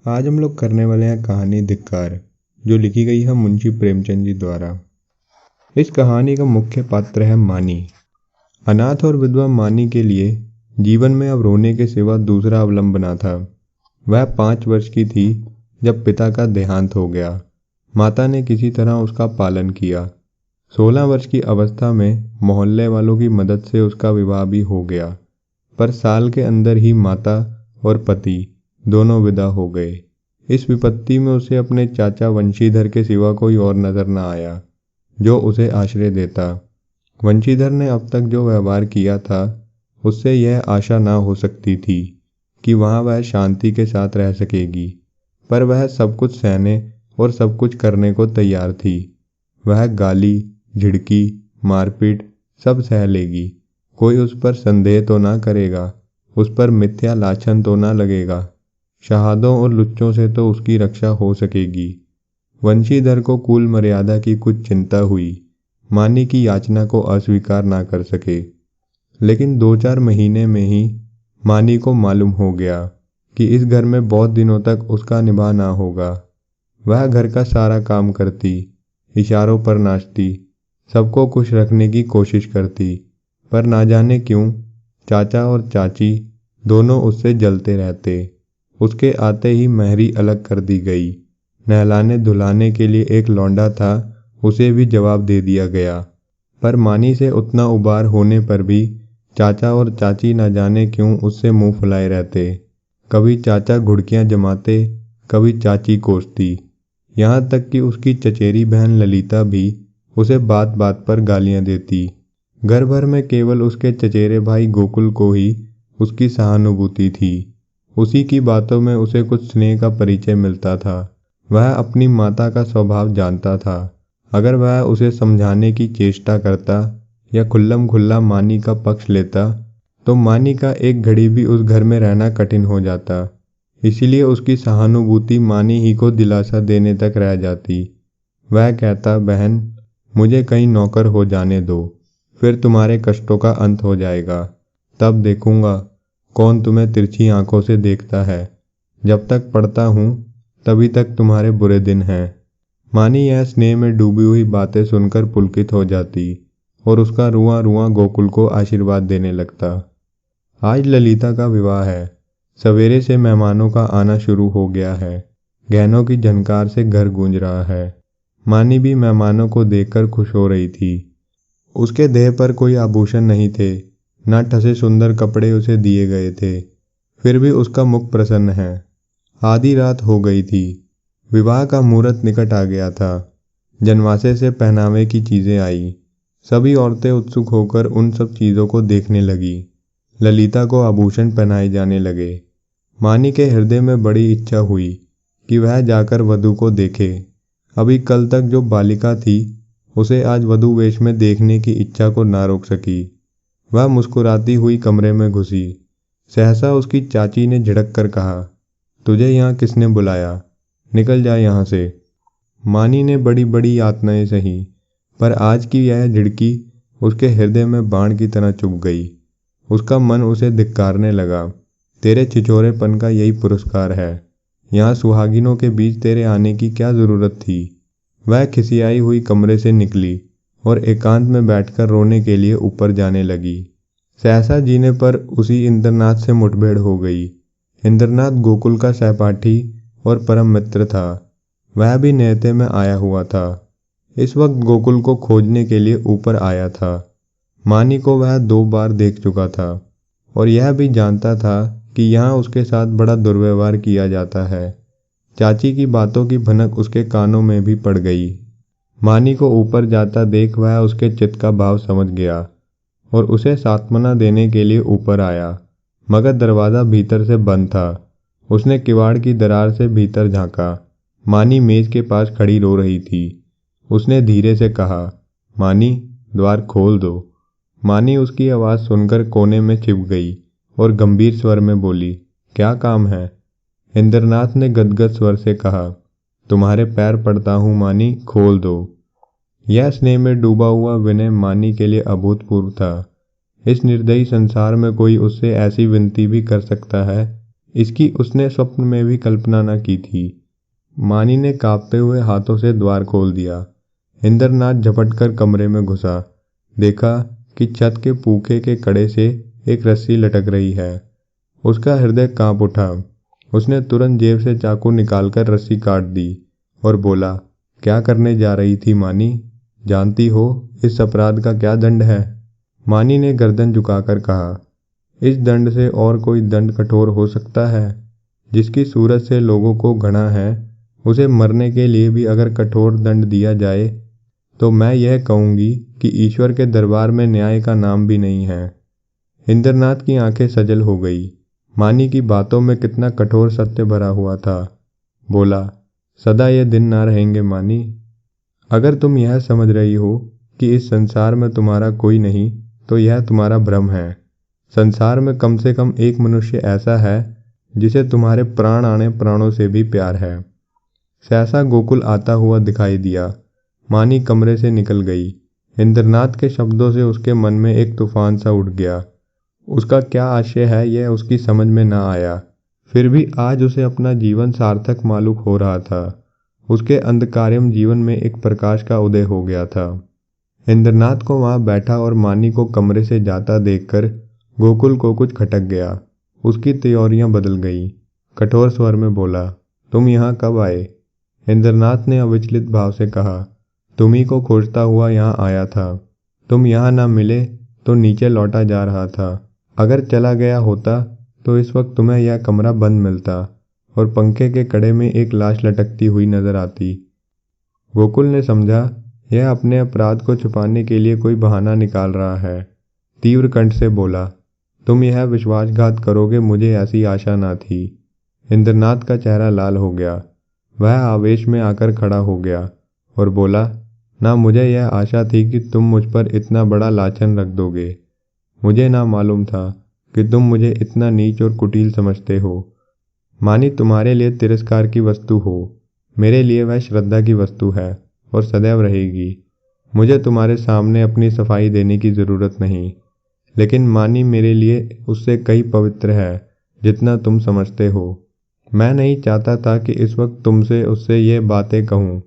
आज हम लोग करने वाले हैं कहानी धिक्कार, जो लिखी गई है मुंशी प्रेमचंद जी द्वारा। इस कहानी का मुख्य पात्र है मानी। अनाथ और विधवा मानी के लिए जीवन में अब रोने के सिवा दूसरा अवलंब न था। वह 5 वर्ष की थी जब पिता का देहांत हो गया। माता ने किसी तरह उसका पालन किया। 16 वर्ष की अवस्था में मोहल्ले वालों की मदद से उसका विवाह भी हो गया, पर साल के अंदर ही माता और पति दोनों विदा हो गए। इस विपत्ति में उसे अपने चाचा वंशीधर के सिवा कोई और नजर न आया जो उसे आश्रय देता। वंशीधर ने अब तक जो व्यवहार किया था उससे यह आशा न हो सकती थी कि वहां वह शांति के साथ रह सकेगी, पर वह सब कुछ सहने और सब कुछ करने को तैयार थी। वह गाली, झिड़की, मारपीट सब सह लेगी। कोई उस पर संदेह तो ना करेगा, उस पर मिथ्या लाछन तो ना लगेगा। शहादों और लुच्चों से तो उसकी रक्षा हो सकेगी। वंशीधर को कुल मर्यादा की कुछ चिंता हुई। मानी की याचना को अस्वीकार ना कर सके, लेकिन 2-4 महीने में ही मानी को मालूम हो गया कि इस घर में बहुत दिनों तक उसका निभा ना होगा। वह घर का सारा काम करती, इशारों पर नाचती, सबको खुश रखने की कोशिश करती, पर ना जाने क्यों चाचा और चाची दोनों उससे जलते रहते। उसके आते ही मेहरी अलग कर दी गई। नहलाने धुलाने के लिए एक लौंडा था, उसे भी जवाब दे दिया गया। पर मानी से उतना उबार होने पर भी चाचा और चाची न जाने क्यों उससे मुंह फुलाए रहते। कभी चाचा घुड़कियां जमाते, कभी चाची कोसती। यहाँ तक कि उसकी चचेरी बहन ललिता भी उसे बात बात पर गालियां देती। घर भर में केवल उसके चचेरे भाई गोकुल को ही उसकी सहानुभूति थी। उसी की बातों में उसे कुछ स्नेह का परिचय मिलता था। वह अपनी माता का स्वभाव जानता था। अगर वह उसे समझाने की चेष्टा करता या खुल्लम खुल्ला मानी का पक्ष लेता तो मानी का एक घड़ी भी उस घर में रहना कठिन हो जाता। इसीलिए उसकी सहानुभूति मानी ही को दिलासा देने तक रह जाती। वह कहता, बहन मुझे कहीं नौकर हो जाने दो, फिर तुम्हारे कष्टों का अंत हो जाएगा। तब देखूंगा कौन तुम्हें तिरछी आंखों से देखता है। जब तक पढ़ता हूँ तभी तक तुम्हारे बुरे दिन हैं। मानी यह स्नेह में डूबी हुई बातें सुनकर पुलकित हो जाती और उसका रुआं रुआं गोकुल को आशीर्वाद देने लगता। आज ललिता का विवाह है। सवेरे से मेहमानों का आना शुरू हो गया है। गहनों की झनकार से घर गूंज रहा है। मानी भी मेहमानों को देखकर खुश हो रही थी। उसके देह पर कोई आभूषण नहीं थे, न ठसे सुंदर कपड़े उसे दिए गए थे, फिर भी उसका मुख प्रसन्न है। आधी रात हो गई थी। विवाह का मुहूर्त निकट आ गया था। जनवासे से पहनावे की चीजें आई। सभी औरतें उत्सुक होकर उन सब चीजों को देखने लगी। ललिता को आभूषण पहनाए जाने लगे। मानी के हृदय में बड़ी इच्छा हुई कि वह जाकर वधू को देखे। अभी कल तक जो बालिका थी उसे आज वधू वेश में देखने की इच्छा को ना रोक सकी। वह मुस्कुराती हुई कमरे में घुसी। सहसा उसकी चाची ने झिड़क कर कहा, तुझे यहाँ किसने बुलाया? निकल जा यहाँ से। मानी ने बड़ी बड़ी यातनाएं सही, पर आज की यह झिड़की उसके हृदय में बाण की तरह चुभ गई। उसका मन उसे धिक्कारने लगा। तेरे छिछोरेपन का यही पुरस्कार है। यहाँ सुहागिनों के बीच तेरे आने की क्या जरूरत थी? वह खिसियाई हुई कमरे से निकली और एकांत में बैठकर रोने के लिए ऊपर जाने लगी। सहसा जीने पर उसी इंद्रनाथ से मुठभेड़ हो गई। इंद्रनाथ गोकुल का सहपाठी और परम मित्र था। वह भी नेहते में आया हुआ था। इस वक्त गोकुल को खोजने के लिए ऊपर आया था। मानी को वह 2 बार देख चुका था और यह भी जानता था कि यहाँ उसके साथ बड़ा दुर्व्यवहार किया जाता है। चाची की बातों की भनक उसके कानों में भी पड़ गई। मानी को ऊपर जाता देख वह उसके चित्त का भाव समझ गया और उसे सांत्वना देने के लिए ऊपर आया, मगर दरवाजा भीतर से बंद था। उसने किवाड़ की दरार से भीतर झांका। मानी मेज के पास खड़ी रो रही थी। उसने धीरे से कहा, मानी द्वार खोल दो। मानी उसकी आवाज सुनकर कोने में छिप गई और गंभीर स्वर में बोली, क्या काम है? इंद्रनाथ ने गदगद स्वर से कहा, तुम्हारे पैर पड़ता हूँ मानी, खोल दो। यह स्नेह में डूबा हुआ विनय मानी के लिए अभूतपूर्व था। इस निर्दयी संसार में कोई उससे ऐसी विनती भी कर सकता है, इसकी उसने स्वप्न में भी कल्पना न की थी। मानी ने कांपते हुए हाथों से द्वार खोल दिया। इंद्रनाथ झपटकर कमरे में घुसा। देखा कि छत के पूखे के कड़े से एक रस्सी लटक रही है। उसका हृदय कांप उठा। उसने तुरंत जेब से चाकू निकालकर रस्सी काट दी और बोला, क्या करने जा रही थी मानी? जानती हो इस अपराध का क्या दंड है? मानी ने गर्दन झुकाकर कहा, इस दंड से और कोई दंड कठोर हो सकता है? जिसकी सूरत से लोगों को घृणा है, उसे मरने के लिए भी अगर कठोर दंड दिया जाए तो मैं यह कहूंगी कि ईश्वर के दरबार में न्याय का नाम भी नहीं है। इंद्रनाथ की आंखें सजल हो गई। मानी की बातों में कितना कठोर सत्य भरा हुआ था। बोला, सदा ये दिन ना रहेंगे मानी। अगर तुम यह समझ रही हो कि इस संसार में तुम्हारा कोई नहीं, तो यह तुम्हारा भ्रम है। संसार में कम से कम एक मनुष्य ऐसा है जिसे तुम्हारे प्राण आने प्राणों से भी प्यार है। सहसा गोकुल आता हुआ दिखाई दिया। मानी कमरे से निकल गई। इंद्रनाथ के शब्दों से उसके मन में एक तूफान सा उठ गया। उसका क्या आशय है यह उसकी समझ में न आया। फिर भी आज उसे अपना जीवन सार्थक मालूम हो रहा था। उसके अंधकारमय जीवन में एक प्रकाश का उदय हो गया था। इंद्रनाथ को वहां बैठा और मानी को कमरे से जाता देखकर गोकुल को कुछ खटक गया। उसकी तैयारियां बदल गईं। कठोर स्वर में बोला, तुम यहाँ कब आए? इंद्रनाथ ने अविचलित भाव से कहा, तुम्ही को खोजता हुआ यहाँ आया था। तुम यहाँ न मिले तो नीचे लौटा जा रहा था। अगर चला गया होता तो इस वक्त तुम्हें यह कमरा बंद मिलता और पंखे के कड़े में एक लाश लटकती हुई नजर आती। गोकुल ने समझा यह अपने अपराध को छुपाने के लिए कोई बहाना निकाल रहा है। तीव्र कंठ से बोला, तुम यह विश्वासघात करोगे, मुझे ऐसी आशा न थी। इंद्रनाथ का चेहरा लाल हो गया। वह आवेश में आकर खड़ा हो गया और बोला, ना मुझे यह आशा थी कि तुम मुझ पर इतना बड़ा लाछन रख दोगे। मुझे ना मालूम था कि तुम मुझे इतना नीच और कुटिल समझते हो। मानी तुम्हारे लिए तिरस्कार की वस्तु हो, मेरे लिए वह श्रद्धा की वस्तु है और सदैव रहेगी। मुझे तुम्हारे सामने अपनी सफाई देने की ज़रूरत नहीं, लेकिन मानी मेरे लिए उससे कई पवित्र है जितना तुम समझते हो। मैं नहीं चाहता था कि इस वक्त तुमसे उससे ये बातें कहूँ।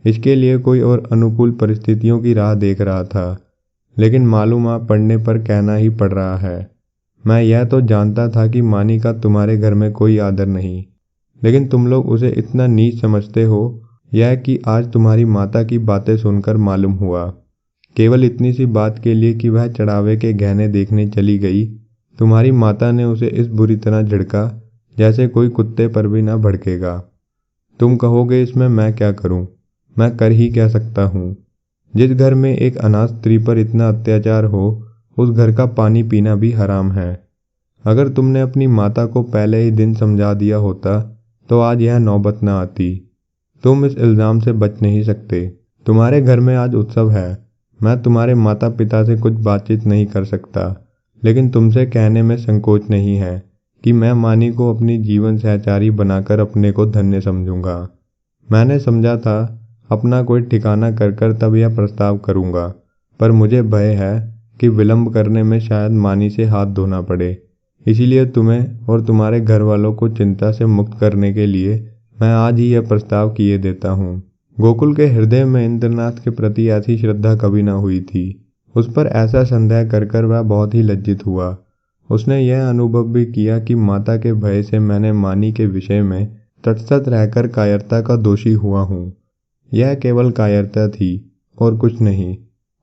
इसके लिए कोई और अनुकूल परिस्थितियों की राह देख रहा था, लेकिन मालूम पड़ने पर कहना ही पड़ रहा है। मैं यह तो जानता था कि मानी का तुम्हारे घर में कोई आदर नहीं, लेकिन तुम लोग उसे इतना नीच समझते हो, यह कि आज तुम्हारी माता की बातें सुनकर मालूम हुआ। केवल इतनी सी बात के लिए कि वह चढ़ावे के गहने देखने चली गई, तुम्हारी माता ने उसे इस बुरी तरह झिड़का जैसे कोई कुत्ते पर भी न भड़केगा। तुम कहोगे इसमें मैं क्या करूं? मैं कर ही क्या सकता हूँ। जिस घर में एक अनाथ स्त्री पर इतना अत्याचार हो, उस घर का पानी पीना भी हराम है। अगर तुमने अपनी माता को पहले ही दिन समझा दिया होता तो आज यह नौबत न आती। तुम इस इल्ज़ाम से बच नहीं सकते। तुम्हारे घर में आज उत्सव है। मैं तुम्हारे माता पिता से कुछ बातचीत नहीं कर सकता, लेकिन तुमसे कहने में संकोच नहीं है कि मैं मानी को अपनी जीवन सहचारी बनाकर अपने को धन्य समझूंगा। मैंने समझा था अपना कोई ठिकाना कर तब यह प्रस्ताव करूंगा, पर मुझे भय है कि विलंब करने में शायद मानी से हाथ धोना पड़े। इसीलिए तुम्हें और तुम्हारे घर वालों को चिंता से मुक्त करने के लिए मैं आज ही यह प्रस्ताव किए देता हूँ। गोकुल के हृदय में इंद्रनाथ के प्रति ऐसी श्रद्धा कभी न हुई थी। उस पर ऐसा संदेह कर वह बहुत ही लज्जित हुआ। उसने यह अनुभव भी किया कि माता के भय से मैंने मानी के विषय में तटस्थ रहकर कायरता का दोषी हुआ हूँ। यह केवल कायरता थी और कुछ नहीं।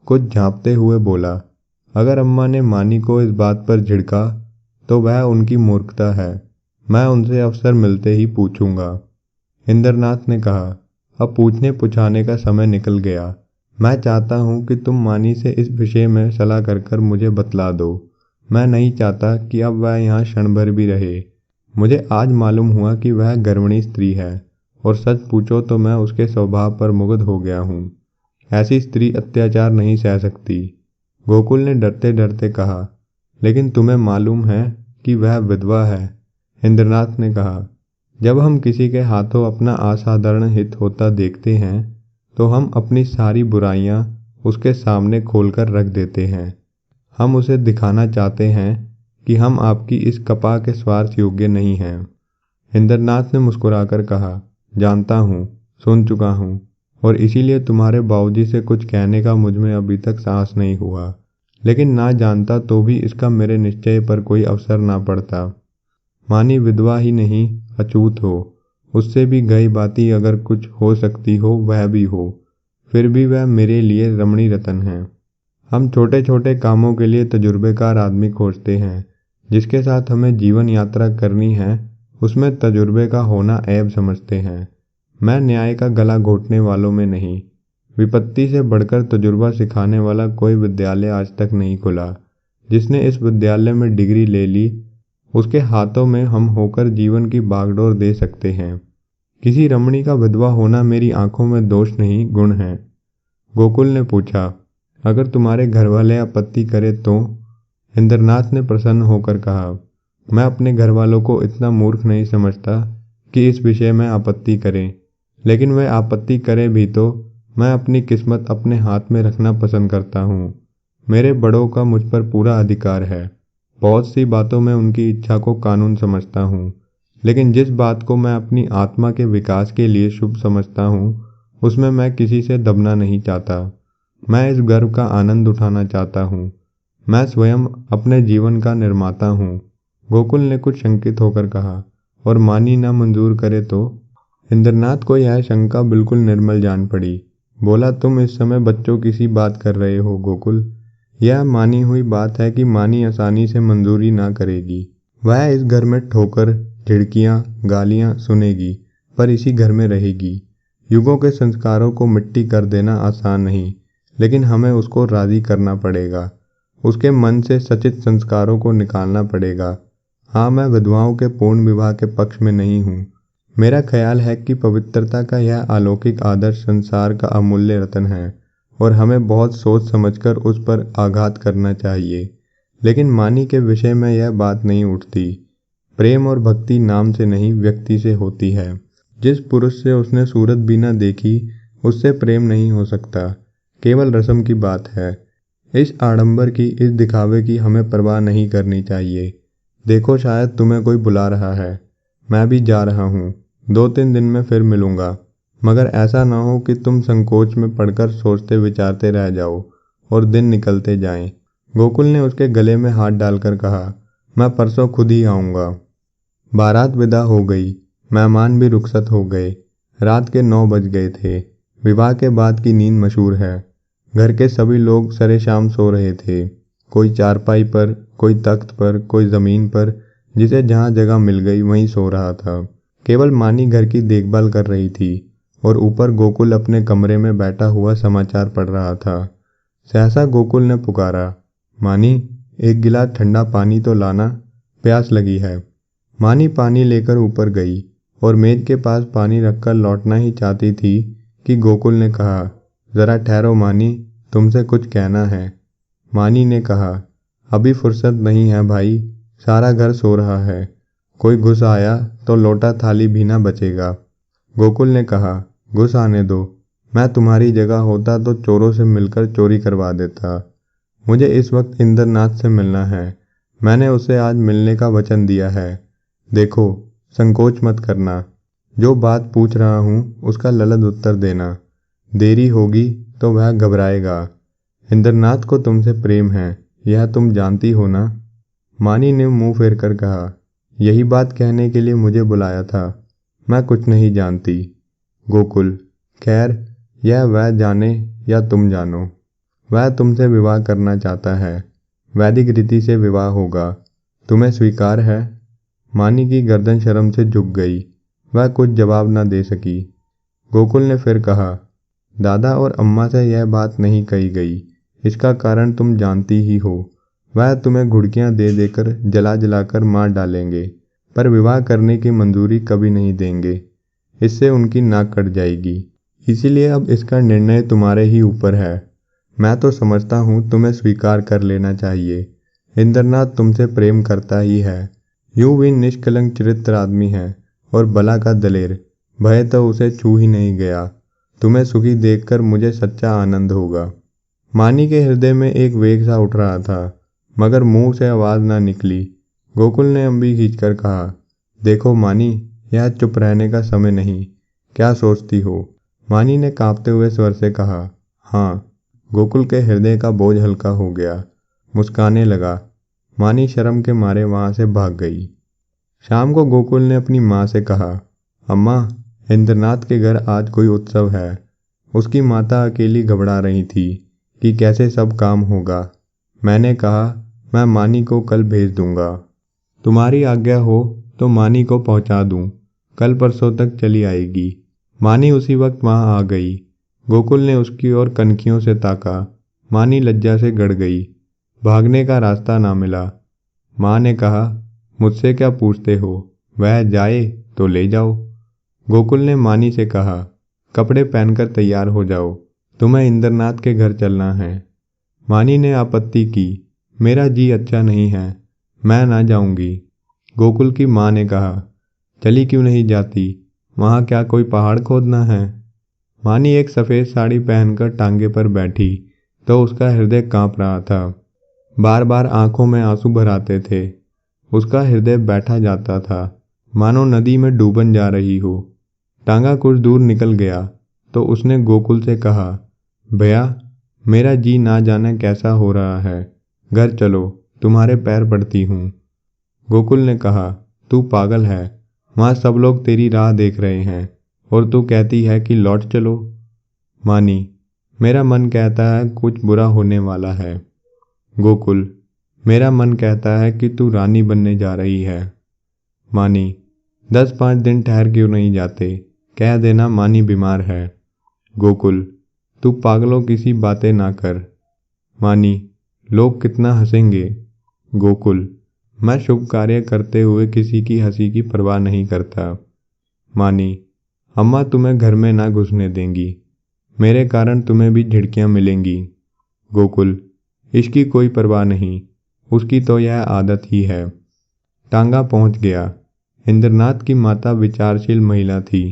कुछ झांपते हुए बोला, अगर अम्मा ने मानी को इस बात पर झिड़का तो वह उनकी मूर्खता है। मैं उनसे अवसर मिलते ही पूछूंगा। इंद्रनाथ ने कहा, अब पूछने पुछाने का समय निकल गया। मैं चाहता हूँ कि तुम मानी से इस विषय में सलाह कर मुझे बतला दो। मैं नहीं चाहता कि अब वह यहाँ क्षण भर भी रहे। मुझे आज मालूम हुआ कि वह गर्विणी स्त्री है और सच पूछो तो मैं उसके स्वभाव पर मुग्ध हो गया हूँ। ऐसी स्त्री अत्याचार नहीं सह सकती। गोकुल ने डरते डरते कहा, लेकिन तुम्हें मालूम है कि वह विधवा है। इंद्रनाथ ने कहा, जब हम किसी के हाथों अपना असाधारण हित होता देखते हैं तो हम अपनी सारी बुराइयां उसके सामने खोलकर रख देते हैं। हम उसे दिखाना चाहते हैं कि हम आपकी इस कपा के स्वार्थ योग्य नहीं हैं। इंद्रनाथ ने मुस्कुराकर कहा, जानता हूँ, सुन चुका हूँ, और इसीलिए तुम्हारे बाबूजी से कुछ कहने का मुझमें अभी तक साहस नहीं हुआ। लेकिन ना जानता तो भी इसका मेरे निश्चय पर कोई अवसर ना पड़ता। मानी विधवा ही नहीं, अछूत हो, उससे भी गई बाती अगर कुछ हो सकती हो वह भी हो, फिर भी वह मेरे लिए रमणी रतन है। हम छोटे छोटे कामों के लिए तजुर्बेकार आदमी खोजते हैं। जिसके साथ हमें जीवन यात्रा करनी है उसमें तजुर्बे का होना ऐब समझते हैं। मैं न्याय का गला घोटने वालों में नहीं। विपत्ति से बढ़कर तजुर्बा सिखाने वाला कोई विद्यालय आज तक नहीं खुला। जिसने इस विद्यालय में डिग्री ले ली उसके हाथों में हम होकर जीवन की बागडोर दे सकते हैं। किसी रमणी का विधवा होना मेरी आंखों में दोष नहीं, गुण है। गोकुल ने पूछा, अगर तुम्हारे घरवाले आपत्ति करें तो? इंद्रनाथ ने प्रसन्न होकर कहा, मैं अपने घरवालों को इतना मूर्ख नहीं समझता कि इस विषय में आपत्ति करें। लेकिन वह आपत्ति करें भी तो मैं अपनी किस्मत अपने हाथ में रखना पसंद करता हूँ। मेरे बड़ों का मुझ पर पूरा अधिकार है। बहुत सी बातों में उनकी इच्छा को कानून समझता हूँ, लेकिन जिस बात को मैं अपनी आत्मा के विकास के लिए शुभ समझता हूँ उसमें मैं किसी से दबना नहीं चाहता। मैं इस गर्व का आनंद उठाना चाहता हूँ। मैं स्वयं अपने जीवन का निर्माता हूँ। गोकुल ने कुछ शंकित होकर कहा, और मानी ना मंजूर करे तो? इंद्रनाथ को यह शंका बिल्कुल निर्मल जान पड़ी। बोला, तुम इस समय बच्चों की सी बात कर रहे हो गोकुल। यह मानी हुई बात है कि मानी आसानी से मंजूरी ना करेगी। वह इस घर में ठोकर, झिड़कियाँ, गालियाँ सुनेगी, पर इसी घर में रहेगी। युगों के संस्कारों को मिट्टी कर देना आसान नहीं, लेकिन हमें उसको राजी करना पड़ेगा। उसके मन से सचित संस्कारों को निकालना पड़ेगा। हाँ, मैं विधवाओं के पूर्ण विवाह के पक्ष में नहीं हूँ। मेरा ख्याल है कि पवित्रता का यह अलौकिक आदर्श संसार का अमूल्य रत्न है और हमें बहुत सोच समझकर उस पर आघात करना चाहिए। लेकिन मानी के विषय में यह बात नहीं उठती। प्रेम और भक्ति नाम से नहीं, व्यक्ति से होती है। जिस पुरुष से उसने सूरत भी न देखी उससे प्रेम नहीं हो सकता। केवल रस्म की बात है। इस आडंबर की, इस दिखावे की हमें परवाह नहीं करनी चाहिए। देखो, शायद तुम्हें कोई बुला रहा है। मैं भी जा रहा हूँ। 2-3 दिन में फिर मिलूंगा। मगर ऐसा ना हो कि तुम संकोच में पड़कर सोचते विचारते रह जाओ और दिन निकलते जाएं। गोकुल ने उसके गले में हाथ डालकर कहा, मैं परसों खुद ही आऊँगा। बारात विदा हो गई। मेहमान भी रुखसत हो गए। रात के 9 बज गए थे। विवाह के बाद की नींद मशहूर है। घर के सभी लोग सरे शाम सो रहे थे। कोई चारपाई पर, कोई तख्त पर, कोई ज़मीन पर, जिसे जहाँ जगह मिल गई वहीं सो रहा था। केवल मानी घर की देखभाल कर रही थी और ऊपर गोकुल अपने कमरे में बैठा हुआ समाचार पढ़ रहा था। सहसा गोकुल ने पुकारा, मानी, एक गिलास ठंडा पानी तो लाना, प्यास लगी है। मानी पानी लेकर ऊपर गई और मेज के पास पानी रखकर लौटना ही चाहती थी कि गोकुल ने कहा, ज़रा ठहरो मानी, तुमसे कुछ कहना है। मानी ने कहा, अभी फुर्सत नहीं है भाई, सारा घर सो रहा है। कोई घुस आया तो लोटा थाली भी ना बचेगा। गोकुल ने कहा, घुस आने दो। मैं तुम्हारी जगह होता तो चोरों से मिलकर चोरी करवा देता। मुझे इस वक्त इंद्रनाथ से मिलना है। मैंने उसे आज मिलने का वचन दिया है। देखो, संकोच मत करना। जो बात पूछ रहा हूँ उसका ललद उत्तर देना। देरी होगी तो वह घबराएगा। इंद्रनाथ को तुमसे प्रेम है, यह तुम जानती हो ना? मानी ने मुंह फेर कर कहा, यही बात कहने के लिए मुझे बुलाया था। मैं कुछ नहीं जानती। गोकुल, खैर, यह वह जाने या तुम जानो। वह तुमसे विवाह करना चाहता है। वैदिक रीति से विवाह होगा। तुम्हें स्वीकार है? मानी की गर्दन शर्म से झुक गई। वह कुछ जवाब न दे सकी। गोकुल ने फिर कहा, दादा और अम्मा से यह बात नहीं कही गई। इसका कारण तुम जानती ही हो। वह तुम्हें घुड़कियां दे देकर, जला जलाकर मार डालेंगे, पर विवाह करने की मंजूरी कभी नहीं देंगे। इससे उनकी नाक कट जाएगी। इसीलिए अब इसका निर्णय तुम्हारे ही ऊपर है। मैं तो समझता हूँ तुम्हें स्वीकार कर लेना चाहिए। इंद्रनाथ तुमसे प्रेम करता ही है। यूं भी निष्कलंक चरित्र आदमी है और बला का दलेर। भय तो उसे छू ही नहीं गया। तुम्हें सुखी देखकर मुझे सच्चा आनंद होगा। मानी के हृदय में एक वेग सा उठ रहा था, मगर मुंह से आवाज ना निकली। गोकुल ने अम्बी खींचकर कहा, देखो मानी, यह चुप रहने का समय नहीं। क्या सोचती हो? मानी ने कांपते हुए स्वर से कहा, हाँ। गोकुल के हृदय का बोझ हल्का हो गया, मुस्काने लगा। मानी शर्म के मारे वहां से भाग गई। शाम को गोकुल ने अपनी माँ से कहा, अम्मा, इंद्रनाथ के घर आज कोई उत्सव है। उसकी माता अकेली घबरा रही थी कि कैसे सब काम होगा। मैंने कहा, मैं मानी को कल भेज दूंगा। तुम्हारी आज्ञा हो तो मानी को पहुंचा दूं। कल परसों तक चली आएगी। मानी उसी वक्त वहां आ गई। गोकुल ने उसकी ओर कनखियों से ताका। मानी लज्जा से गड़ गई। भागने का रास्ता ना मिला। माँ ने कहा, मुझसे क्या पूछते हो? वह जाए तो ले जाओ। गोकुल ने मानी से कहा, कपड़े पहनकर तैयार हो जाओ, तुम्हें इंद्रनाथ के घर चलना है। मानी ने आपत्ति की, मेरा जी अच्छा नहीं है, मैं ना जाऊंगी। गोकुल की माँ ने कहा, चली क्यों नहीं जाती? वहाँ क्या कोई पहाड़ खोदना है? मानी एक सफ़ेद साड़ी पहनकर टांगे पर बैठी तो उसका हृदय कांप रहा था। बार बार आंखों में आंसू भर आते थे। उसका हृदय बैठा जाता था, मानो नदी में डूबन जा रही हो। टांगा कुछ दूर निकल गया तो उसने गोकुल से कहा, भैया, मेरा जी ना जाने कैसा हो रहा है। घर चलो, तुम्हारे पैर पड़ती हूँ। गोकुल ने कहा, तू पागल है। वहाँ सब लोग तेरी राह देख रहे हैं और तू कहती है कि लौट चलो। मानी, मेरा मन कहता है कुछ बुरा होने वाला है। गोकुल, मेरा मन कहता है कि तू रानी बनने जा रही है। मानी, 10-5 दिन ठहर क्यों नहीं जाते? कह देना मानी बीमार है। गोकुल, तू पागलों की सी बातें ना कर। मानी, लोग कितना हंसेंगे। गोकुल, मैं शुभ कार्य करते हुए किसी की हंसी की परवाह नहीं करता। मानी, अम्मा तुम्हें घर में ना घुसने देंगी। मेरे कारण तुम्हें भी झिड़कियां मिलेंगी। गोकुल, इसकी कोई परवाह नहीं, उसकी तो यह आदत ही है। टांगा पहुंच गया। इंद्रनाथ की माता विचारशील महिला थी।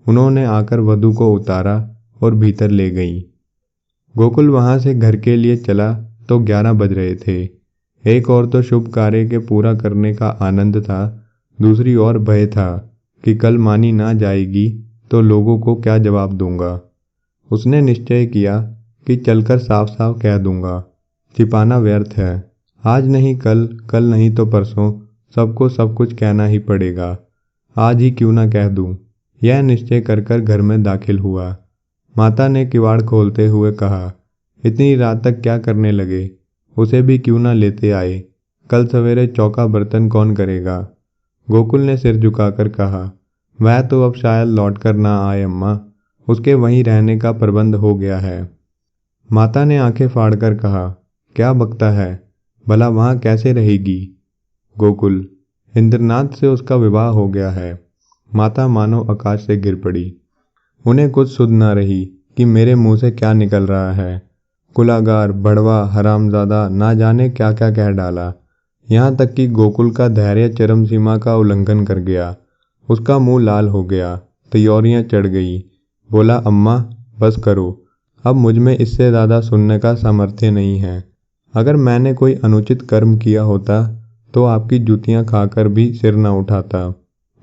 उन्होंने आकर वधू को उतारा और भीतर ले गई। गोकुल वहां से घर के लिए चला तो 11 बज रहे थे। एक और तो शुभ कार्य के पूरा करने का आनंद था, दूसरी ओर भय था कि कल मानी ना जाएगी तो लोगों को क्या जवाब दूंगा। उसने निश्चय किया कि चलकर साफ साफ कह दूंगा, छिपाना व्यर्थ है। आज नहीं कल, कल नहीं तो परसों सबको सब कुछ कहना ही पड़ेगा। आज ही क्यों ना कह दूं। यह निश्चय कर घर में दाखिल हुआ। माता ने किवाड़ खोलते हुए कहा, इतनी रात तक क्या करने लगे? उसे भी क्यों ना लेते आए। कल सवेरे चौका बर्तन कौन करेगा? गोकुल ने सिर झुकाकर कहा, वह तो अब शायद लौट कर ना आए अम्मा, उसके वहीं रहने का प्रबंध हो गया है। माता ने आंखें फाड़कर कहा, क्या बकता है? भला वहां कैसे रहेगी? गोकुल, इंद्रनाथ से उसका विवाह हो गया है। माता मानो आकाश से गिर पड़ी। उन्हें कुछ सुध न रही कि मेरे मुंह से क्या निकल रहा है। कुलागार, बड़वा, हरामजादा, ना जाने क्या क्या कह डाला। यहाँ तक कि गोकुल का धैर्य चरम सीमा का उल्लंघन कर गया। उसका मुंह लाल हो गया, त्योरियां चढ़ गई। बोला, अम्मा बस करो, अब मुझ में इससे ज़्यादा सुनने का सामर्थ्य नहीं है। अगर मैंने कोई अनुचित कर्म किया होता तो आपकी जूतियां खाकर भी सिर न उठाता,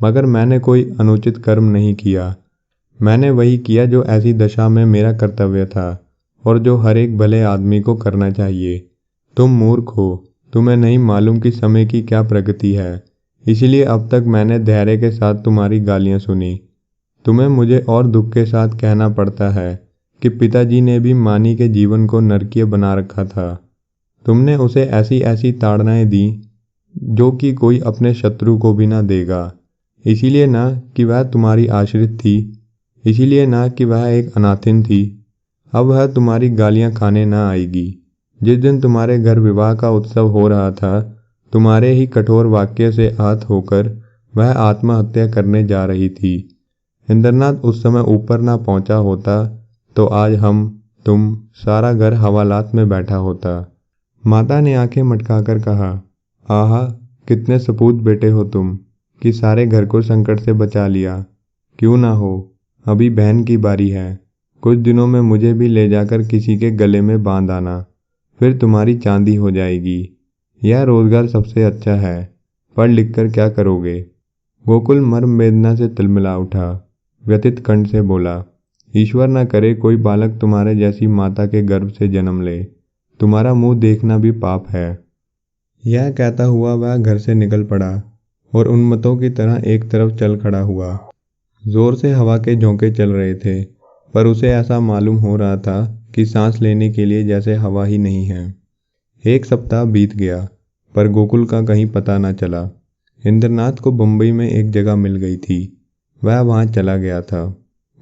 मगर मैंने कोई अनुचित कर्म नहीं किया। मैंने वही किया जो ऐसी दशा में मेरा कर्तव्य था और जो हर एक भले आदमी को करना चाहिए। तुम मूर्ख हो, तुम्हें नहीं मालूम कि समय की क्या प्रगति है, इसलिए अब तक मैंने धैर्य के साथ तुम्हारी गालियां सुनी। तुम्हें मुझे और दुख के साथ कहना पड़ता है कि पिताजी ने भी मानी के जीवन को नरकीय बना रखा था। तुमने उसे ऐसी ऐसी ताड़नाएं दी जो कि कोई अपने शत्रु को भी ना देगा। इसीलिए ना कि वह तुम्हारी आश्रित थी, इसीलिए ना कि वह एक अनाथिन थी। अब वह तुम्हारी गालियां खाने ना आएगी। जिस दिन तुम्हारे घर विवाह का उत्सव हो रहा था, तुम्हारे ही कठोर वाक्य से आहत होकर वह आत्महत्या करने जा रही थी। इंद्रनाथ उस समय ऊपर ना पहुंचा होता तो आज हम, तुम, सारा घर हवालात में बैठा होता। माता ने आंखें मटकाकर कहा, आहा, कितने सपूत बेटे हो तुम कि सारे घर को संकट से बचा लिया। क्यों ना हो, अभी बहन की बारी है। कुछ दिनों में मुझे भी ले जाकर किसी के गले में बांध आना, फिर तुम्हारी चांदी हो जाएगी। यह रोजगार सबसे अच्छा है। पढ़ लिख कर क्या करोगे? गोकुल मर्म वेदना से तिलमिला उठा। व्यथित कंठ से बोला, ईश्वर न करे कोई बालक तुम्हारे जैसी माता के गर्भ से जन्म ले। तुम्हारा मुंह देखना भी पाप है। यह कहता हुआ वह घर से निकल पड़ा और उन्मत्तों की तरह एक तरफ चल खड़ा हुआ। जोर से हवा के झोंके चल रहे थे, पर उसे ऐसा मालूम हो रहा था कि सांस लेने के लिए जैसे हवा ही नहीं है। 1 सप्ताह बीत गया, पर गोकुल का कहीं पता न चला। इंद्रनाथ को बम्बई में एक जगह मिल गई थी। वह वहाँ चला गया था।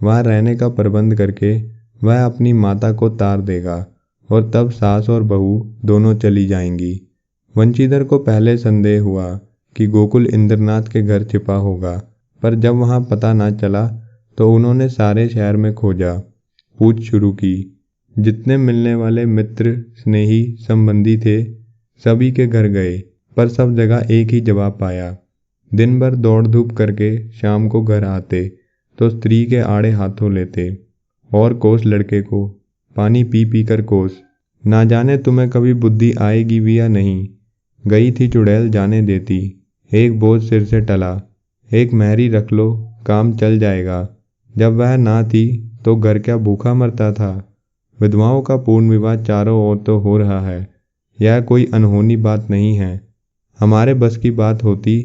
वहाँ रहने का प्रबंध करके वह अपनी माता को तार देगा और तब सास और बहू दोनों चली जाएंगी। वंशीधर को पहले संदेह हुआ कि गोकुल इंद्रनाथ के घर छिपा होगा, पर जब वहाँ पता न चला तो उन्होंने सारे शहर में खोजा, पूछ शुरू की। जितने मिलने वाले मित्र, स्नेही, संबंधी थे, सभी के घर गए, पर सब जगह एक ही जवाब पाया। दिन भर दौड़ धूप करके शाम को घर आते तो स्त्री के आड़े हाथों लेते और कोस लड़के को, पानी पी पी कर कोस। ना जाने तुम्हें कभी बुद्धि आएगी भी या नहीं। गई थी चुड़ैल जाने देती, एक बोझ सिर से टला, एक मेहरी रख लो काम चल जाएगा। जब वह ना थी तो घर क्या भूखा मरता था। विधवाओं का पूर्ण विवाह चारों ओर तो हो रहा है, यह कोई अनहोनी बात नहीं है। हमारे बस की बात होती,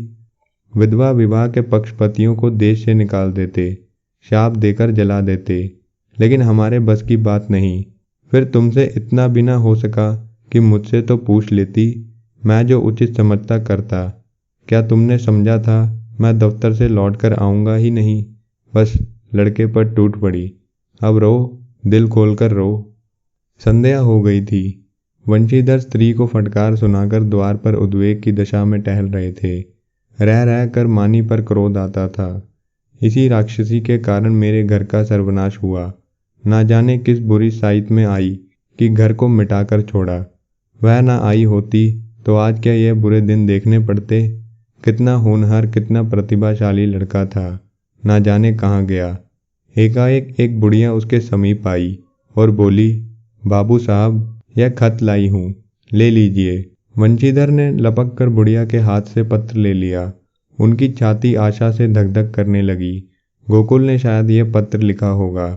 विधवा विवाह के पक्षपतियों को देश से निकाल देते, शाप देकर जला देते, लेकिन हमारे बस की बात नहीं। फिर तुमसे इतना भी ना हो सका कि मुझसे तो पूछ लेती, मैं जो उचित समझता करता। क्या तुमने समझा था मैं दफ्तर से लौट कर आऊँगा ही नहीं? बस लड़के पर टूट पड़ी। अब रो, दिल खोल कर रो। संध्या हो गई थी। वंशीधर स्त्री को फटकार सुनाकर द्वार पर उद्वेग की दशा में टहल रहे थे। रह रह कर मानी पर क्रोध आता था। इसी राक्षसी के कारण मेरे घर का सर्वनाश हुआ। ना जाने किस बुरी साइत में आई कि घर को मिटाकर छोड़ा। वह ना आई होती तो आज क्या यह बुरे दिन देखने पड़ते। कितना होनहार, कितना प्रतिभाशाली लड़का था, ना जाने कहाँ गया। एकाएक एक बुढ़िया उसके समीप आई और बोली, बाबू साहब, यह खत लाई हूँ, ले लीजिए। वंशीधर ने लपक कर बुढ़िया के हाथ से पत्र ले लिया। उनकी छाती आशा से धक धक करने लगी। गोकुल ने शायद यह पत्र लिखा होगा।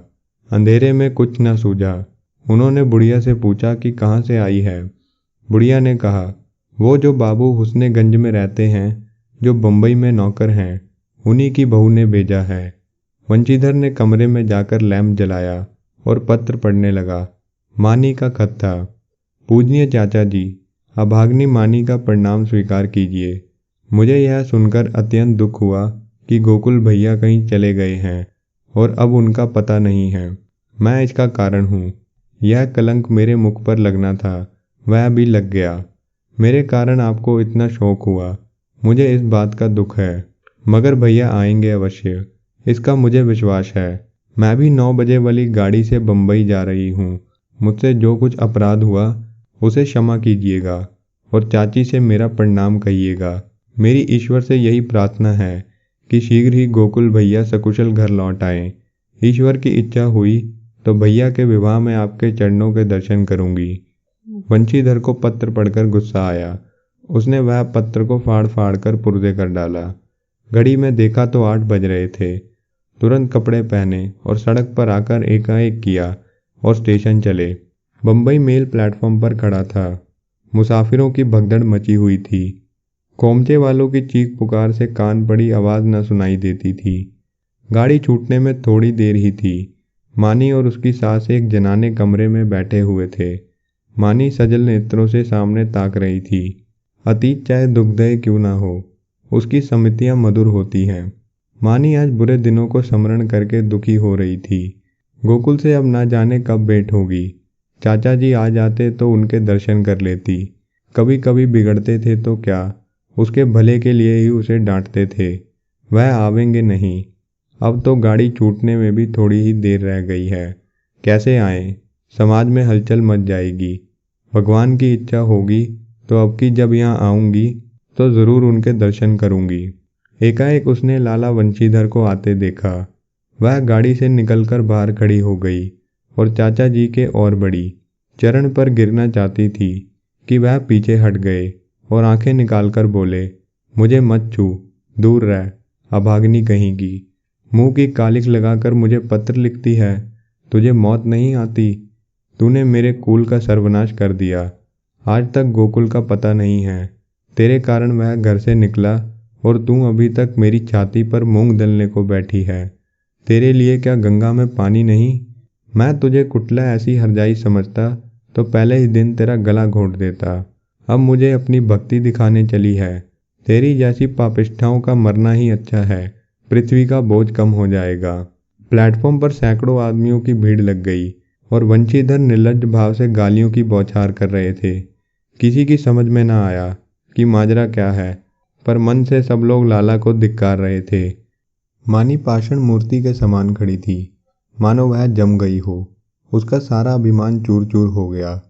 अंधेरे में कुछ न सूझा। उन्होंने बुढ़िया से पूछा कि कहाँ से आई है। बुढ़िया ने कहा, वो जो बाबू हुस्नेगंज में रहते हैं, जो बम्बई में नौकर हैं, उन्हीं की बहू ने भेजा है। वंशीधर ने कमरे में जाकर लैंप जलाया और पत्र पढ़ने लगा। मानी का खत था। पूजनीय चाचा जी, अभाग्नि मानी का प्रणाम स्वीकार कीजिए। मुझे यह सुनकर अत्यंत दुख हुआ कि गोकुल भैया कहीं चले गए हैं और अब उनका पता नहीं है। मैं इसका कारण हूँ। यह कलंक मेरे मुख पर लगना था, वह भी लग गया। मेरे कारण आपको इतना शोक हुआ, मुझे इस बात का दुख है, मगर भैया आएंगे अवश्य, इसका मुझे विश्वास है। मैं भी 9 बजे वाली गाड़ी से बम्बई जा रही हूँ। मुझसे जो कुछ अपराध हुआ उसे क्षमा कीजिएगा और चाची से मेरा प्रणाम कहिएगा। मेरी ईश्वर से यही प्रार्थना है कि शीघ्र ही गोकुल भैया सकुशल घर लौट आएं। ईश्वर की इच्छा हुई तो भैया के विवाह में आपके चरणों के दर्शन करूंगी। वंशीधर को पत्र पढ़कर गुस्सा आया। उसने वह पत्र को फाड़ फाड़ कर पुर्जे कर डाला। घड़ी में देखा तो 8 बज रहे थे। तुरंत कपड़े पहने और सड़क पर आकर एकाएक किया और स्टेशन चले। बम्बई मेल प्लेटफॉर्म पर खड़ा था। मुसाफिरों की भगदड़ मची हुई थी। खोमचे वालों की चीख पुकार से कान पड़ी आवाज़ न सुनाई देती थी। गाड़ी छूटने में थोड़ी देर ही थी। मानी और उसकी सास एक जनाने कमरे में बैठे हुए थे। मानी सजल नेत्रों से सामने ताक रही थी। अतीत चाहे दुखदायी क्यों ना हो, उसकी स्मृतियाँ मधुर होती हैं। मानी आज बुरे दिनों को स्मरण करके दुखी हो रही थी। गोकुल से अब ना जाने कब भेंट होगी। चाचा जी आ जाते तो उनके दर्शन कर लेती। कभी कभी बिगड़ते थे तो क्या, उसके भले के लिए ही उसे डांटते थे। वह आवेंगे नहीं। अब तो गाड़ी छूटने में भी थोड़ी ही देर रह गई है। कैसे आएं? समाज में हलचल मच जाएगी। भगवान की इच्छा होगी तो अब की जब यहाँ आऊँगी तो ज़रूर उनके दर्शन करूँगी। एकाएक उसने लाला वंशीधर को आते देखा। वह गाड़ी से निकलकर बाहर खड़ी हो गई और चाचा जी के और बढ़ी। चरण पर गिरना चाहती थी कि वह पीछे हट गए और आंखें निकालकर बोले, मुझे मत छू, दूर रह, अभागनी कहेगी। मुंह की कालिख लगाकर मुझे पत्र लिखती है, तुझे मौत नहीं आती। तूने मेरे कुल का सर्वनाश कर दिया। आज तक गोकुल का पता नहीं है। तेरे कारण वह घर से निकला और तू अभी तक मेरी छाती पर मूंग दलने को बैठी है। तेरे लिए क्या गंगा में पानी नहीं? मैं तुझे कुटला ऐसी हरजाई समझता तो पहले ही दिन तेरा गला घोंट देता। अब मुझे अपनी भक्ति दिखाने चली है। तेरी जैसी पापिष्ठाओं का मरना ही अच्छा है, पृथ्वी का बोझ कम हो जाएगा। प्लेटफॉर्म पर सैकड़ों आदमियों की भीड़ लग गई और वंशीधर निर्लज्ज भाव से गालियों की बौछार कर रहे थे। किसी की समझ में न आया कि माजरा क्या है, पर मन से सब लोग लाला को धिक्कार रहे थे। मानी पाषाण मूर्ति के समान खड़ी थी, मानो वह जम गई हो। उसका सारा अभिमान चूर चूर हो गया।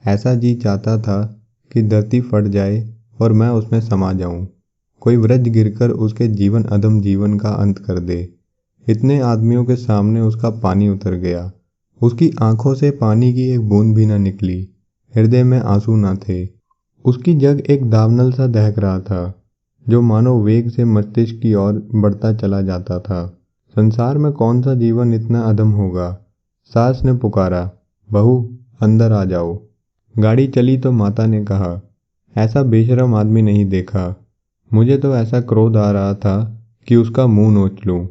ऐसा जी चाहता था कि धरती फट जाए और मैं उसमें समा जाऊं। कोई वृक्ष गिरकर उसके जीवन अधम जीवन का अंत कर दे। इतने आदमियों के सामने उसका पानी उतर गया। उसकी आंखों से पानी की एक बूंद भी न निकली। हृदय में आंसू न थे। उसकी जग एक दावानल सा दहक रहा था, जो मानो वेग से मस्तिष्क की ओर बढ़ता चला जाता था। संसार में कौन सा जीवन इतना अधम होगा? सास ने पुकारा, बहू अंदर आ जाओ। गाड़ी चली तो माता ने कहा, ऐसा बेशरम आदमी नहीं देखा। मुझे तो ऐसा क्रोध आ रहा था कि उसका मुंह नोच लूं।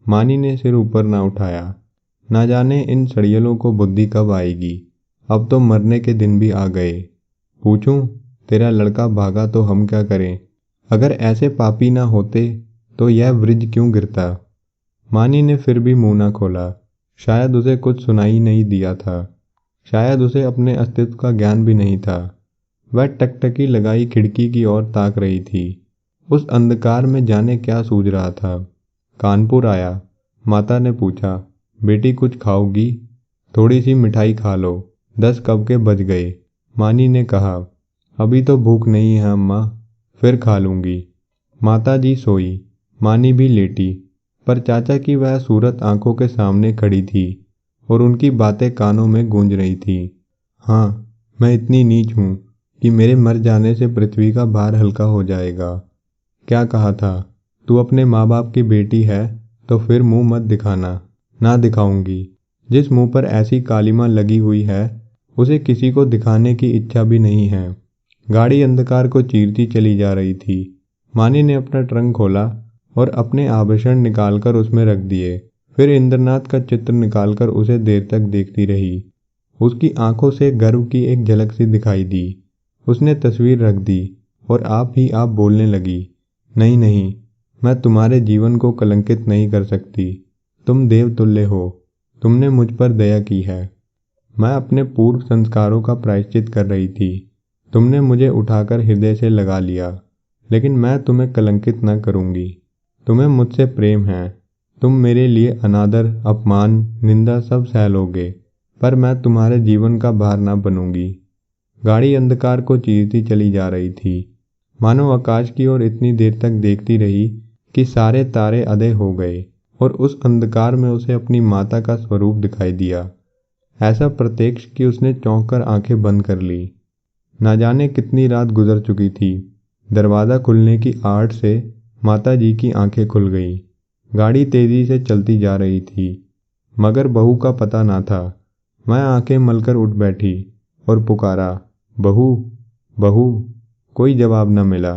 मानी ने सिर ऊपर ना उठाया। ना जाने इन सड़ियलों को बुद्धि कब आएगी। अब तो मरने के दिन भी आ गए। पूछूं, तेरा लड़का भागा तो हम क्या करें? अगर ऐसे पापी ना होते तो यह वृक्ष क्यों गिरता? मानी ने फिर भी मुंह ना खोला। शायद उसे कुछ सुनाई नहीं दिया था। शायद उसे अपने अस्तित्व का ज्ञान भी नहीं था। वह टकटकी लगाई खिड़की की ओर ताक रही थी। उस अंधकार में जाने क्या सूझ रहा था। कानपुर आया। माता ने पूछा, बेटी कुछ खाओगी? थोड़ी सी मिठाई खा लो, 10 कब के बज गए। मानी ने कहा, अभी तो भूख नहीं है अम्मा, फिर खा लूंगी। माता जी सोई, मानी भी लेटी, पर चाचा की वह सूरत आंखों के सामने खड़ी थी और उनकी बातें कानों में गूंज रही थी। हाँ, मैं इतनी नीच हूँ कि मेरे मर जाने से पृथ्वी का भार हल्का हो जाएगा। क्या कहा था? तू अपने माँ बाप की बेटी है तो फिर मुंह मत दिखाना। ना दिखाऊंगी। जिस मुंह पर ऐसी कालिमा लगी हुई है उसे किसी को दिखाने की इच्छा भी नहीं है। गाड़ी अंधकार को चीरती चली जा रही थी। मानी ने अपना ट्रंक खोला और अपने आभूषण निकालकर उसमें रख दिए। फिर इंद्रनाथ का चित्र निकालकर उसे देर तक देखती रही। उसकी आंखों से गर्व की एक झलक सी दिखाई दी। उसने तस्वीर रख दी और आप ही आप बोलने लगी, नहीं नहीं, मैं तुम्हारे जीवन को कलंकित नहीं कर सकती। तुम देवतुल्य हो। तुमने मुझ पर दया की है। मैं अपने पूर्व संस्कारों का प्रायश्चित कर रही थी। तुमने मुझे उठाकर हृदय से लगा लिया, लेकिन मैं तुम्हें कलंकित न करूंगी। तुम्हें मुझसे प्रेम है। तुम मेरे लिए अनादर, अपमान, निंदा सब सह लोगे, पर मैं तुम्हारे जीवन का भार न बनूंगी। गाड़ी अंधकार को चीरती चली जा रही थी। मानो आकाश की ओर इतनी देर तक देखती रही कि सारे तारे अधे हो गए और उस अंधकार में उसे अपनी माता का स्वरूप दिखाई दिया। ऐसा प्रत्यक्ष कि उसने चौंक कर आंखें बंद कर ली। ना जाने कितनी रात गुजर चुकी थी। दरवाज़ा खुलने की आहट से माता जी की आंखें खुल गई। गाड़ी तेजी से चलती जा रही थी, मगर बहू का पता ना था। मैं आंखें मलकर उठ बैठी और पुकारा, बहू बहू। कोई जवाब न मिला।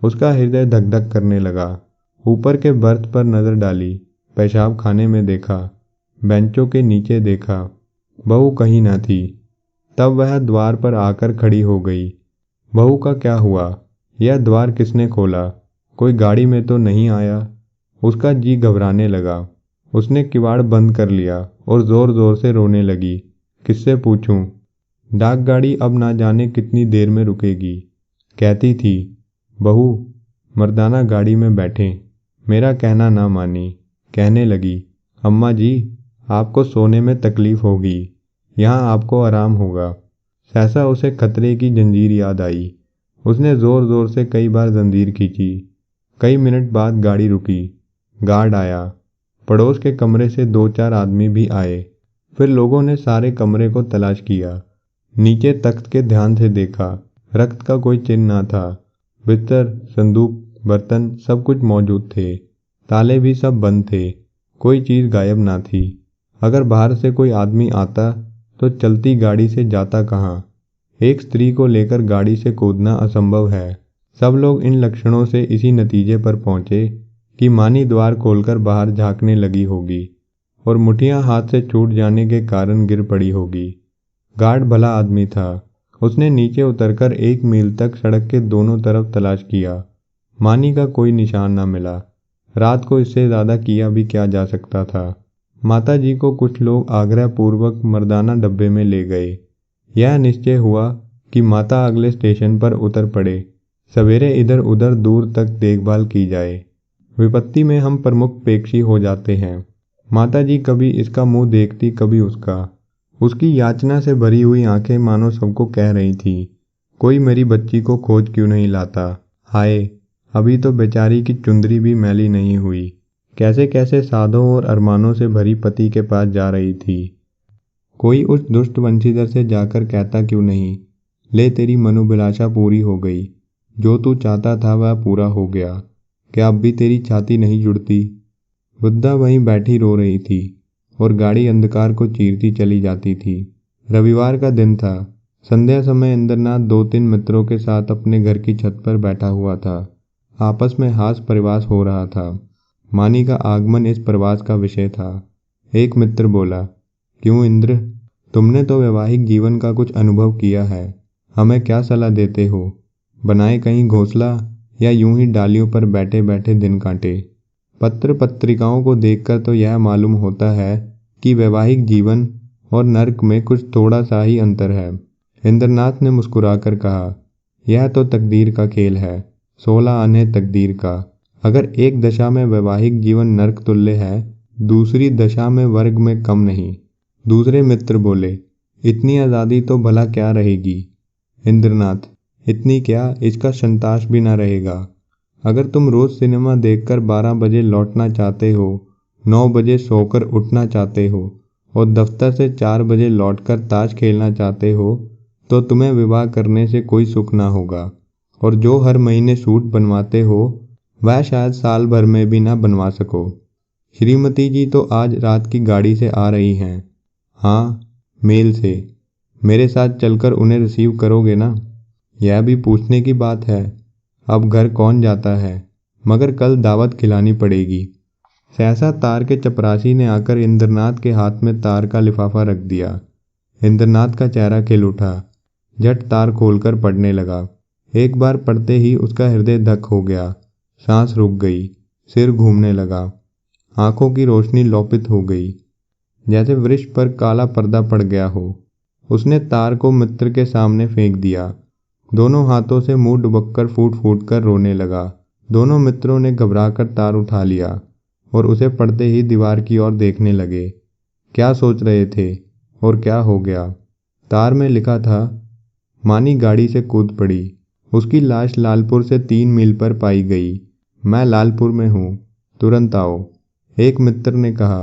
उसका हृदय धक धक करने लगा। ऊपर के बर्थ पर नज़र डाली, पेशाब खाने में देखा, बेंचों के नीचे देखा, बहू कहीं न थी। तब वह द्वार पर आकर खड़ी हो गई। बहू का क्या हुआ? यह द्वार किसने खोला? कोई गाड़ी में तो नहीं आया? उसका जी घबराने लगा। उसने किवाड़ बंद कर लिया और जोर जोर से रोने लगी। किससे पूछूं? डाक गाड़ी अब ना जाने कितनी देर में रुकेगी। कहती थी, बहू मर्दाना गाड़ी में बैठें। मेरा कहना ना मानी। कहने लगी, अम्मा जी आपको सोने में तकलीफ होगी, यहाँ आपको आराम होगा। सहसा उसे खतरे की जंजीर याद आई। उसने जोर जोर से कई बार जंजीर खींची। कई मिनट बाद गाड़ी रुकी। गार्ड आया। पड़ोस के कमरे से 2-4 आदमी भी आए। फिर लोगों ने सारे कमरे को तलाश किया। नीचे तख्त के ध्यान से देखा। रक्त का कोई चिन्ह न था। बिस्तर, संदूक बर्तन सब कुछ मौजूद थे। ताले भी सब बंद थे। कोई चीज़ गायब ना थी। अगर बाहर से कोई आदमी आता तो चलती गाड़ी से जाता कहाँ? एक स्त्री को लेकर गाड़ी से कूदना असंभव है। सब लोग इन लक्षणों से इसी नतीजे पर पहुंचे कि मानी द्वार खोलकर बाहर झांकने लगी होगी और मुठियां हाथ से छूट जाने के कारण गिर पड़ी होगी। गार्ड भला आदमी था। उसने नीचे उतरकर 1 मील तक सड़क के दोनों तरफ तलाश किया। मानी का कोई निशान न मिला। रात को इससे ज़्यादा किया भी क्या जा सकता था। माता जी को कुछ लोग आग्रह पूर्वक मर्दाना डब्बे में ले गए। यह निश्चय हुआ कि माता अगले स्टेशन पर उतर पड़े। सवेरे इधर उधर दूर तक देखभाल की जाए। विपत्ति में हम प्रमुख पेक्षी हो जाते हैं। माता जी कभी इसका मुंह देखती कभी उसका। उसकी याचना से भरी हुई आंखें मानो सबको कह रही थी, कोई मेरी बच्ची को खोज क्यों नहीं लाता। हाय, अभी तो बेचारी की चुंदरी भी मैली नहीं हुई। कैसे कैसे साधों और अरमानों से भरी पति के पास जा रही थी। कोई उस दुष्ट वंशीधर से जाकर कहता क्यों नहीं, ले तेरी मनोभिलाषा पूरी हो गई। जो तू चाहता था वह पूरा हो गया। क्या अब भी तेरी छाती नहीं जुड़ती? वृद्धा वहीं बैठी रो रही थी और गाड़ी अंधकार को चीरती चली जाती थी। रविवार का दिन था। संध्या समय इंद्रनाथ 2-3 मित्रों के साथ अपने घर की छत पर बैठा हुआ था। आपस में हास परिवास हो रहा था। मानी का आगमन इस प्रवास का विषय था। एक मित्र बोला, क्यों इंद्र, तुमने तो वैवाहिक जीवन का कुछ अनुभव किया है, हमें क्या सलाह देते हो? बनाए कहीं घोंसला या यूं ही डालियों पर बैठे बैठे दिन काटे? पत्र पत्रिकाओं को देखकर तो यह मालूम होता है कि वैवाहिक जीवन और नर्क में कुछ थोड़ा सा ही अंतर है। इंद्रनाथ ने मुस्कुराकर कहा, यह तो तकदीर का खेल है, 16 आने तकदीर का। अगर एक दशा में वैवाहिक जीवन नर्क तुल्य है, दूसरी दशा में वर्ग में कम नहीं। दूसरे मित्र बोले, इतनी आज़ादी तो भला क्या रहेगी? इंद्रनाथ, इतनी क्या, इसका संताश भी ना रहेगा। अगर तुम रोज सिनेमा देखकर 12 बजे लौटना चाहते हो, 9 बजे सोकर उठना चाहते हो और दफ्तर से 4 बजे लौटकर ताश खेलना चाहते हो, तो तुम्हें विवाह करने से कोई सुख ना होगा। और जो हर महीने सूट बनवाते हो, वह शायद साल भर में भी ना बनवा सको। श्रीमती जी तो आज रात की गाड़ी से आ रही हैं। हाँ, मेल से। मेरे साथ चलकर उन्हें रिसीव करोगे ना? यह भी पूछने की बात है। अब घर कौन जाता है, मगर कल दावत खिलानी पड़ेगी। सहसा तार के चपरासी ने आकर इंद्रनाथ के हाथ में तार का लिफाफा रख दिया। इंद्रनाथ का चेहरा खिल उठा। झट तार खोलकर पढ़ने लगा। एक बार पढ़ते ही उसका हृदय धक हो गया। सांस रुक गई। सिर घूमने लगा। आंखों की रोशनी लोपित हो गई, जैसे वृक्ष पर काला पर्दा पड़ गया हो। उसने तार को मित्र के सामने फेंक दिया। दोनों हाथों से मुंह डुबककर फूट फूट कर रोने लगा। दोनों मित्रों ने घबराकर तार उठा लिया और उसे पढ़ते ही दीवार की ओर देखने लगे। क्या सोच रहे थे और क्या हो गया? तार में लिखा था, मानी गाड़ी से कूद पड़ी। उसकी लाश लालपुर से 3 मील पर पाई गई। मैं लालपुर में हूँ, तुरंत आओ। एक मित्र ने कहा,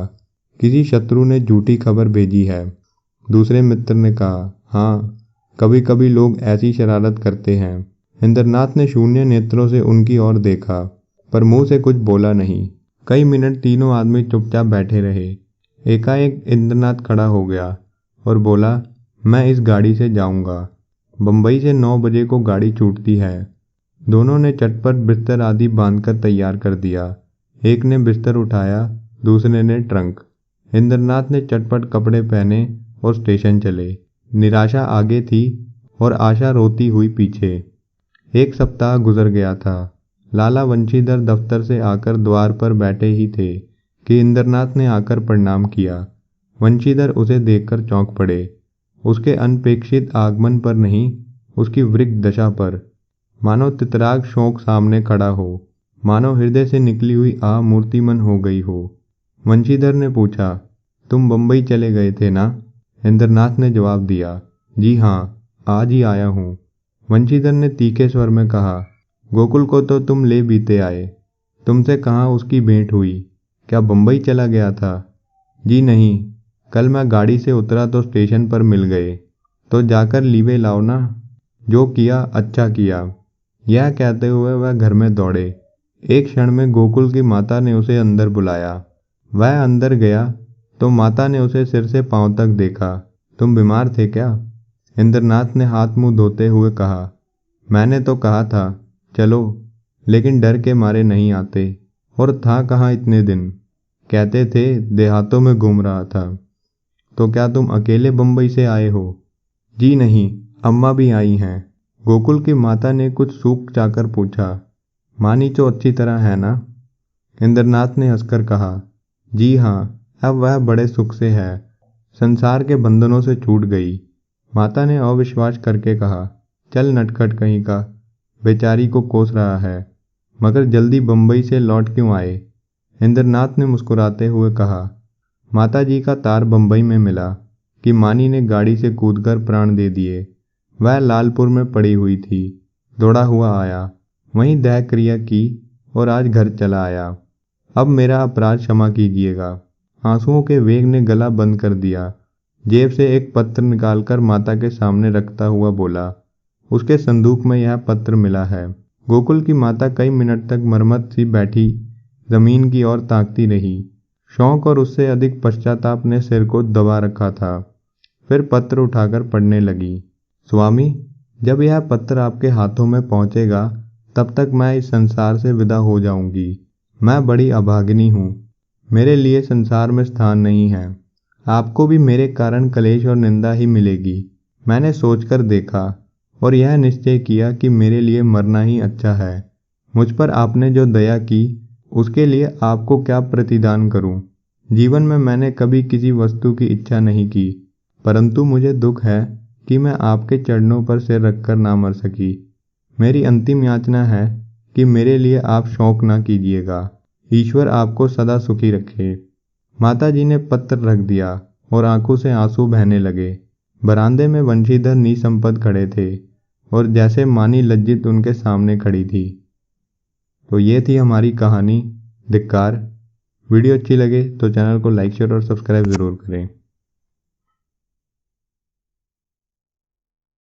किसी शत्रु ने झूठी खबर भेजी है। दूसरे मित्र ने कहा, हाँ, कभी कभी लोग ऐसी शरारत करते हैं। इंद्रनाथ ने शून्य नेत्रों से उनकी ओर देखा, पर मुंह से कुछ बोला नहीं। कई मिनट तीनों आदमी चुपचाप बैठे रहे। एकाएक इंद्रनाथ खड़ा हो गया और बोला, मैं इस गाड़ी से जाऊंगा। बंबई से 9 बजे को गाड़ी छूटती है। दोनों ने चटपट बिस्तर आदि बांधकर तैयार कर दिया। एक ने बिस्तर उठाया, दूसरे ने ट्रंक। इंद्रनाथ ने चटपट कपड़े पहने और स्टेशन चले। निराशा आगे थी और आशा रोती हुई पीछे। 1 सप्ताह गुजर गया था। लाला वंशीधर दफ्तर से आकर द्वार पर बैठे ही थे कि इंद्रनाथ ने आकर प्रणाम किया। वंशीधर उसे देखकर चौंक पड़े। उसके अनपेक्षित आगमन पर नहीं, उसकी वृक्क दशा पर। मानो तितराग शोक सामने खड़ा हो, मानो हृदय से निकली हुई आह मूर्तिमन हो गई हो। वंशीधर ने पूछा, तुम बंबई चले गए थे ना? इंद्रनाथ ने जवाब दिया, जी हाँ, आज ही आया हूँ। वंशीधर ने तीखे स्वर में कहा, गोकुल को तो तुम ले बीते आए। तुमसे कहाँ उसकी भेंट हुई? क्या बंबई चला गया था? जी नहीं, कल मैं गाड़ी से उतरा तो स्टेशन पर मिल गए। तो जाकर लीवे लाओ ना। जो किया अच्छा किया। यह कहते हुए वह घर में दौड़े। एक क्षण में गोकुल की माता ने उसे अंदर बुलाया। वह अंदर गया तो माता ने उसे सिर से पांव तक देखा। तुम बीमार थे क्या? इंद्रनाथ ने हाथ मुंह धोते हुए कहा। मैंने तो कहा था चलो, लेकिन डर के मारे नहीं आते। और था कहाँ इतने दिन? कहते थे देहातों में घूम रहा था। तो क्या तुम अकेले बंबई से आए हो? जी नहीं, अम्मा भी आई हैं। गोकुल की माता ने कुछ सूख चाकर पूछा। मानी तो अच्छी तरह है ना? इंद्रनाथ ने हंसकर कहा। जी हाँ, अब वह बड़े सुख से है। संसार के बंधनों से छूट गई। माता ने अविश्वास करके कहा। चल नटखट कहीं का, बेचारी को कोस रहा है। मगर जल्दी बंबई से लौट क्यों आए? इंद्रनाथ ने मुस्कुराते हुए कहा। माता जी का तार बंबई में मिला कि मानी ने गाड़ी से कूदकर प्राण दे दिए। वह लालपुर में पड़ी हुई थी। दौड़ा हुआ आया, वहीं दह क्रिया की और आज घर चला आया। अब मेरा अपराध क्षमा कीजिएगा। आंसुओं के वेग ने गला बंद कर दिया। जेब से एक पत्र निकालकर माता के सामने रखता हुआ बोला। उसके संदूक में यह पत्र मिला है। गोकुल की माता कई मिनट तक मरमत सी बैठी जमीन की ओर ताकती रही। शौक और उससे अधिक पश्चाताप ने सिर को दबा रखा था। फिर पत्र उठाकर पढ़ने लगी। स्वामी, जब यह पत्र आपके हाथों में पहुंचेगा तब तक मैं इस संसार से विदा हो जाऊंगी। मैं बड़ी अभागिनी हूँ। मेरे लिए संसार में स्थान नहीं है। आपको भी मेरे कारण कलेश और निंदा ही मिलेगी। मैंने सोचकर देखा और यह निश्चय किया कि मेरे लिए मरना ही अच्छा है। मुझ पर आपने जो दया की उसके लिए आपको क्या प्रतिदान करूं? जीवन में मैंने कभी किसी वस्तु की इच्छा नहीं की, परंतु मुझे दुख है कि मैं आपके चरणों पर सिर रखकर ना मर सकी। मेरी अंतिम याचना है कि मेरे लिए आप शोक ना कीजिएगा। ईश्वर आपको सदा सुखी रखे। माता जी ने पत्र रख दिया और आंखों से आंसू बहने लगे। बरामदे में वंशीधर निसंपद खड़े थे और जैसे मानी लज्जित उनके सामने खड़ी थी। तो ये थी हमारी कहानी धिक्कार। वीडियो अच्छी लगे तो चैनल को लाइक शेयर और सब्सक्राइब ज़रूर करें।